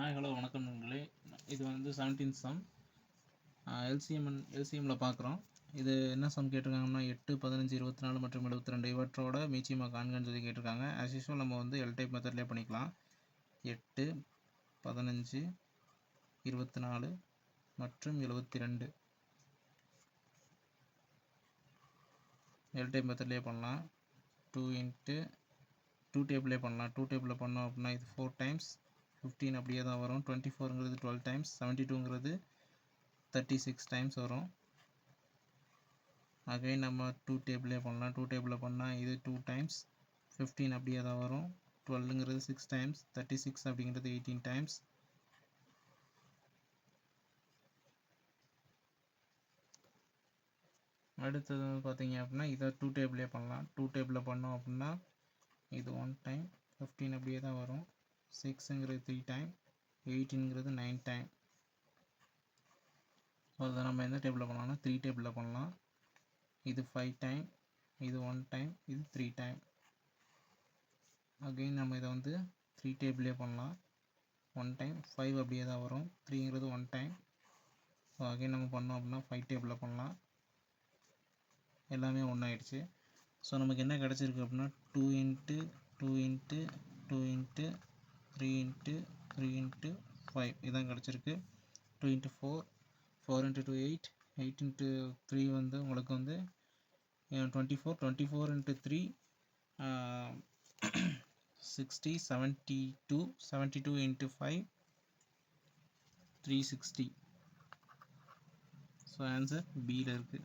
Hi hello வணக்கம் நண்பர்களே. இது வந்து 17th சம் எல்சிஎம்மில் பார்க்குறோம். இது என்ன சம் கேட்டிருக்காங்கன்னா 8, 15, 24 மற்றும் 72 இவற்றோட மீச்சியமாக காண்கன்னு சொல்லி கேட்டிருக்காங்க. ஆஸ் யூஸ்வல் நம்ம வந்து எல் டைப் மெத்தட்லேயே பண்ணிக்கலாம். 8, 15, 24 மற்றும் 72 எல் டைப் மெத்தட்லேயே பண்ணலாம். 2 இன்ட்டு 2 டேபிளே பண்ணலாம். 2 டேபிளில் பண்ணோம் அப்படின்னா இது 4 டைம்ஸ் 15 அப்படியே தான் வரும். 24ங்கிறது 12 டைம்ஸ், 72ங்கிறது 36 டைம்ஸ் வரும். அகைன் நம்ம 2 டேபிளே பண்ணலாம். 2 டேபிளில் பண்ணால் இது 2 டைம்ஸ் 15 அப்படியே தான் வரும். 12ங்கிறது 6 டைம்ஸ், 36 அப்படிங்கிறது 18 டைம்ஸ். அடுத்தது பார்த்தீங்க அப்படின்னா இதை 2 டேபிளே பண்ணலாம். 2 டேபிளில் பண்ணோம் அப்படின்னா இது 1 டைம் 15 அப்படியே தான் வரும். 6ங்கிறது 3 டைம், 18ங்கிறது 9 டைம். ஸோ அதை நம்ம எந்த டேபிளில் பண்ணலாம்னா 3 டேபிளில் பண்ணலாம். இது 5 டைம், இது 1 டைம், இது 3 டைம். அகெயின் நம்ம இதை வந்து 3 டேபிளே பண்ணலாம். 1 டைம் 5 அப்படியே தான் வரும். 3ங்கிறது 1 டைம். ஸோ அகெயின் நம்ம பண்ணோம் அப்படின்னா 5 டேபிளில் பண்ணலாம். எல்லாமே ஒன்றாயிடுச்சு. ஸோ நமக்கு என்ன கிடச்சிருக்கு அப்படின்னா 2 into 2 into 2 into 3 into 3 into 5 இதான் கிடச்சிருக்கு. 2 இன்ட்டு 4, 4 இன்ட்டு 2 8, 8 இன்ட்டு 3 வந்து உங்களுக்கு வந்து 24, 24 இன்ட்டு 3 60, 72, 72 இன்ட்டு 5 360. ஸோ ஆன்சர் பியில் இருக்குது.